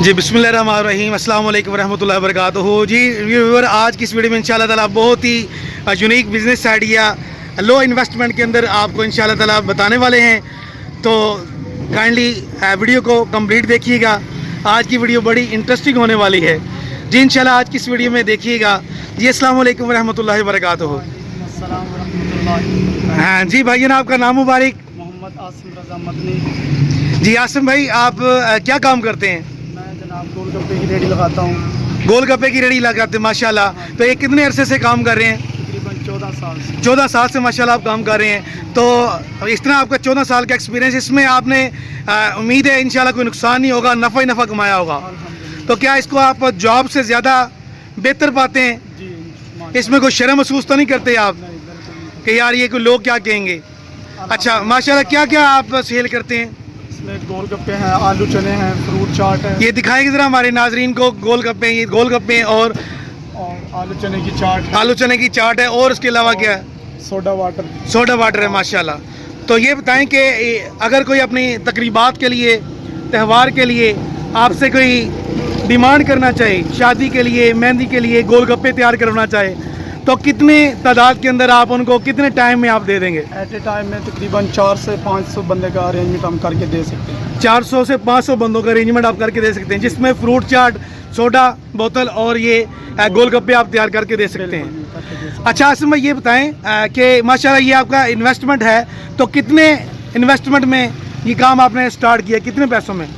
جی بسم اللہ الرحمن الرحیم، السلام علیکم ورحمۃ اللہ وبرکاتہ۔ جی ویور، آج کی اس ویڈیو میں انشاءاللہ تعالیٰ بہت ہی یونیک بزنس آئیڈیا لو انویسٹمنٹ کے اندر آپ کو انشاءاللہ تعالیٰ بتانے والے ہیں، تو کائنڈلی ویڈیو کو کمپلیٹ دیکھیے گا۔ آج کی ویڈیو بڑی انٹرسٹنگ ہونے والی ہے جی، انشاءاللہ آج کی اس ویڈیو میں دیکھیے گا۔ جی السلام علیکم ورحمۃ اللہ وبرکاتہ۔ السلام ورحمۃ اللہ۔ ہاں جی بھائی جان، آپ کا نام مبارک؟ محمد عاصم رضا مدنی۔ جی عاصم بھائی، آپ کیا کام کرتے ہیں؟ میں جناب گول گپے کی ریڑھی لگاتا ہوں۔ گول گپے کی ریڑھی لگاتے ہیں، ماشاء اللہ۔ تو یہ کتنے عرصے سے کام کر رہے ہیں؟ تقریباً 14 سال سے۔ 14 سال سے ماشاءاللہ آپ کام کر رہے ہیں۔ تو اس طرح آپ کا 14 سال کا ایکسپیرینس، اس میں آپ نے امید ہے انشاءاللہ کوئی نقصان نہیں ہوگا، نفع ہی نفع کمایا ہوگا۔ الحمدللہ۔ تو کیا اس کو آپ جاب سے زیادہ بہتر پاتے ہیں؟ جی اس میں کوئی شرم محسوس تو نہیں کرتے آپ نہیں، بالکل نہیں۔ کہ یار یہ کوئی لوگ کیا کہیں گے؟ اچھا ماشاءاللہ، کیا کیا آپ سیل کرتے ہیں؟ اس میں گول گپے ہیں، آلو چنے ہیں، فروٹ چاٹ ہے، یہ دکھائیں گے ذرا ہمارے ناظرین کو۔ گول گپے، یہ گول گپے اور آلو چنے کی چاٹ ہے، آلو چنے کی چاٹ ہے، اور اس کے علاوہ کیا ہے؟ Soda water. سوڈا واٹر ہے، ماشاءاللہ۔ تو یہ بتائیں کہ اگر کوئی اپنی تقریبات کے لیے، تہوار کے لیے آپ سے کوئی ڈیمانڈ کرنا چاہے، شادی کے لیے، مہندی کے لیے گول گپے تیار کرنا چاہے، تو کتنے تعداد کے اندر آپ ان کو کتنے ٹائم میں آپ دے دیں گے؟ ایٹ اے ٹائم میں تقریباً 400 سے 500 بندے کا ارینجمنٹ ہم کر کے دے سکتے ہیں۔ 400 سے 500 بندوں کا ارینجمنٹ آپ کر کے دے سکتے ہیں، جس میں فروٹ چاٹ، سوڈا بوتل اور یہ گول گپے آپ تیار کر کے دے سکتے ہیں۔ بالکل کر کے دے سکتے اچھا عاصم بھائی، یہ بتائیں کہ ماشاءاللہ یہ آپ کا انویسٹمنٹ ہے، تو کتنے انویسٹمنٹ میں یہ کام آپ نے سٹارٹ کیا، کتنے پیسوں میں؟ ہیں۔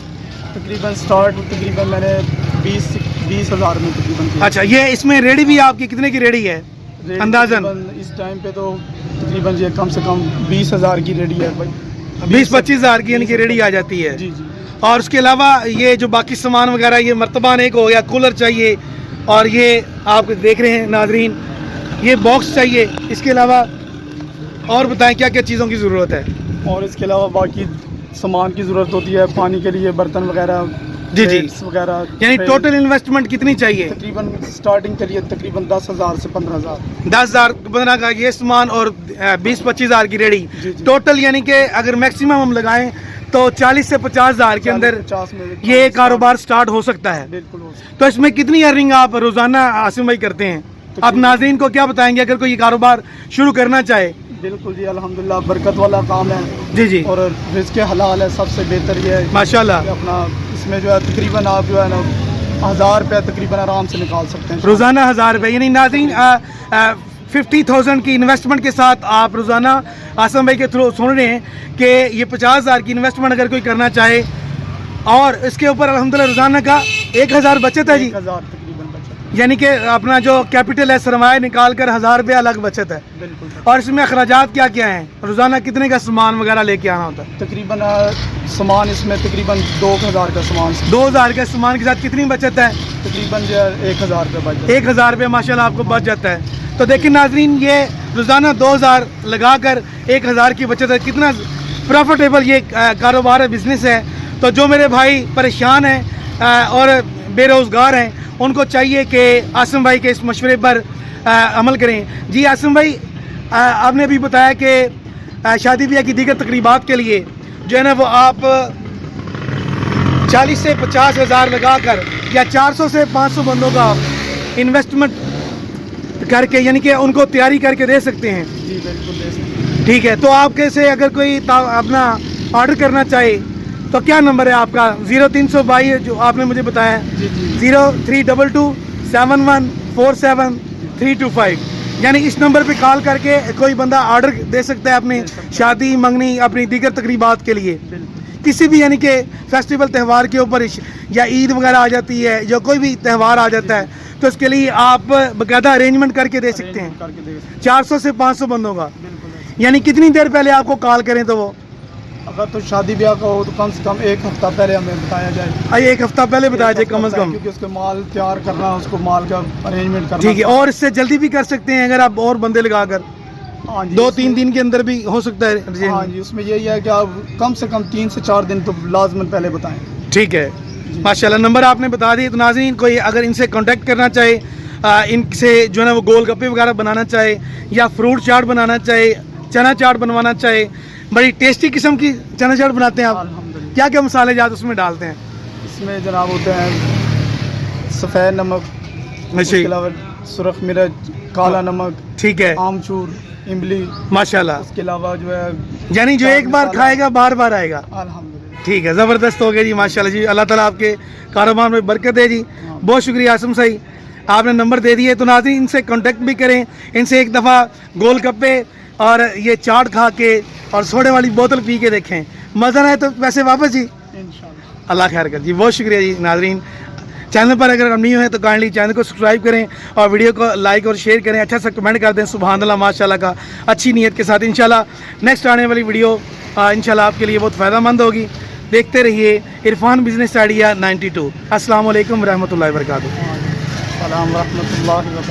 تقریباً میں نے 20,000 میں تقریباً کیا۔ اچھا، یہ اس میں ریڈی بھی آپ کی کتنے کی ریڈی ہے ریڈی اندازاً؟ تقریباً اس ٹائم پہ تو تقریباً یہ کم سے کم 20,000 کی ریڈی ہے بھائی، 20-25 ہزار کی یعنی کہ ریڈی آ جاتی ہے۔ جی جی۔ اور اس کے علاوہ یہ جو باقی سامان وغیرہ، یہ مرتبہ ایک ہو گیا، کولر چاہیے، اور یہ آپ دیکھ رہے ہیں ناظرین، یہ باکس چاہیے۔ اس کے علاوہ اور بتائیں کیا کیا چیزوں کی ضرورت ہے؟ اور اس کے علاوہ باقی سامان کی ضرورت ہوتی ہے، پانی کے لیے برتن وغیرہ، جی جی۔ پلیٹس وغیرہ، یعنی ٹوٹل انویسٹمنٹ کتنی چاہیے؟ تقریباً سٹارٹنگ کے لیے تقریباً 10,000 سے 15,000۔ 10,000 15 کا یہ سامان اور 20-25 ہزار کی ریڈی، جی جی۔ ٹوٹل یعنی کہ اگر میکسیمم ہم لگائیں تو 40 سے 50 ہزار کے اندر 50 میں یہ کاروبار سٹارٹ ہو سکتا ہے۔ بالکل ہو سکتا تو اس میں کتنی ارننگ آپ روزانہ عاصم بھائی کرتے ہیں؟ آپ ناظرین کو کیا بتائیں گے اگر کوئی یہ کاروبار شروع کرنا چاہے؟ ہے۔ بالکل جی، الحمدللہ برکت والا کام ہے، جی جی، اور رزق حلال ہے، سب سے بہتر یہ ہے ماشاءاللہ۔ کہ اپنا اس میں جو ہے تقریباً آپ جو ہے نا 1,000 روپیہ تقریباً آرام سے نکال سکتے ہیں روزانہ 1000 روپے، یعنی ناظرین 50,000 کی انویسٹمنٹ کے ساتھ آپ روزانہ عاصم بھائی کے تھرو سن رہے ہیں کہ یہ 50,000 کی انویسٹمنٹ اگر کوئی کرنا چاہے، اور اس کے اوپر الحمدللہ روزانہ کا 1,000 بچت ہے جی، 1,000 تقریباً بچت۔ یعنی کہ اپنا جو کیپٹل ہے، سرمایہ نکال کر 1,000 روپے الگ بچت ہے۔ بالکل۔ اور اس میں اخراجات کیا کیا ہیں؟ روزانہ کتنے کا سامان وغیرہ لے کے آنا ہوتا ہے؟ تقریباً سامان اس میں تقریباً 2,000 کا سامان، 2,000 کے سامان کے ساتھ کتنی بچت ہے؟ تقریباً جو ہے 1,000 روپے بچ جاتا ہے۔ 1,000 روپے ماشاءاللہ آپ کو بچ جاتا ہے۔ تو دیکھیں ناظرین، یہ روزانہ 2,000 لگا کر 1,000 کی بچت ہے، کتنا پروفیٹیبل یہ کاروبار ہے، بزنس ہے۔ تو جو میرے بھائی پریشان ہیں اور بے روزگار ہیں، ان کو چاہیے کہ عاصم بھائی کے اس مشورے پر عمل کریں۔ جی عاصم بھائی، آپ نے ابھی بتایا کہ شادی بیاہ کی دیگر تقریبات کے لیے جو ہے نا وہ آپ 40 سے 50 ہزار لگا کر یا 400 سے 500 بندوں کا انویسٹمنٹ کر کے، یعنی کہ ان کو تیاری کر کے دے سکتے ہیں۔ جی بالکل دے سکتے ہیں۔ ٹھیک ہے، تو آپ کیسے اگر کوئی اپنا آرڈر کرنا چاہے تو کیا نمبر ہے آپ کا؟ 0322 جو آپ نے مجھے بتایا ہے، جی جی 0322 7147 325، یعنی اس نمبر پہ کال کر کے کوئی بندہ آرڈر دے سکتا ہے اپنی شادی، منگنی، اپنی دیگر تقریبات کے لیے، بالکل۔ کسی بھی یعنی کہ فیسٹیول تہوار کے اوپر، یا عید وغیرہ آ جاتی ہے، یا کوئی بھی تہوار آ جاتا ہے، تو اس کے لیے آپ باقاعدہ ارینجمنٹ کر کے دے سکتے ہیں کر کے دے سکتے 400 سے 500 بندوں کا۔ ہیں۔ بالکل۔ یعنی کتنی دیر پہلے آپ کو کال کریں تو وہ اگر تو شادی بیاہ کا ہو تو کم سے کم 1 ہفتہ پہلے ہمیں بتایا جائے، 1 ہفتہ پہلے بتایا جائے کم از کم۔ کیونکہ اس کے مال تیار کرنا، اس کو مال کا ارینجمنٹ کرنا۔ ٹھیک ہے، اور اس سے جلدی بھی کر سکتے ہیں اگر آپ اور بندے لگا کر، ہاں جی، 2-3 دن کے اندر بھی ہو سکتا ہے۔ ہاں جی، اس میں یہی ہے کہ آپ کم سے کم 3 سے 4 دن تو لازماً پہلے بتائیں۔ ٹھیک ہے، ماشاءاللہ، نمبر آپ نے بتا دی۔ تو ناظرین، کوئی اگر ان سے کانٹیکٹ کرنا چاہے، ان سے جو ہے نا وہ گول گپے وغیرہ بنانا چاہے، یا فروٹ چاٹ بنانا چاہے، چنا چاٹ بنوانا چاہے، بڑی ٹیسٹی قسم کی چنا چاٹ بناتے ہیں آپ، الحمدللہ۔ کیا کیا مسالے جات اس میں ڈالتے ہیں؟ اس اس میں جناب ہوتے ہیں سفید نمک، اس اچھا کے علاوہ سرخ مرچ، کالا نمک، ٹھیک ہے، آمچور، املی، ماشاءاللہ، اس کے علاوہ جو ہے یعنی جو ایک بار کھائے گا بار بار آئے گا. الحمدللہ. ٹھیک ہے، زبردست ہو گیا جی، ماشاءاللہ جی. اللہ تعالیٰ آپ کے کاروبار میں برکت دے جی. بہت شکریہ عاصم صاحب، آپ نے نمبر دے دیے. تو ناظرین ان سے کانٹیکٹ بھی کریں، ان سے ایک دفعہ گول گپے اور یہ چاٹ کھا کے اور سوڈے والی بوتل پی کے دیکھیں، مزہ نہ ہے تو پیسے واپس جی. انشاءاللہ. اللہ خیر کر جی. بہت شکریہ جی. ناظرین چینل پر اگر ہم نہیں ہوئے تو کائنڈلی چینل کو سبسکرائب کریں اور ویڈیو کو لائک اور شیئر کریں، اچھا سا کمنٹ کر دیں سبحان اللہ ماشاءاللہ کا، اچھی نیت کے ساتھ. انشاءاللہ نیکسٹ آنے والی ویڈیو انشاءاللہ آپ کے لیے بہت فائدہ مند ہوگی. دیکھتے رہیے عرفان بزنس آئیڈیا 92. السلام علیکم ورحمۃ اللہ وبرکاتہ. السلام ورحمۃ اللہ وبرکاتہ.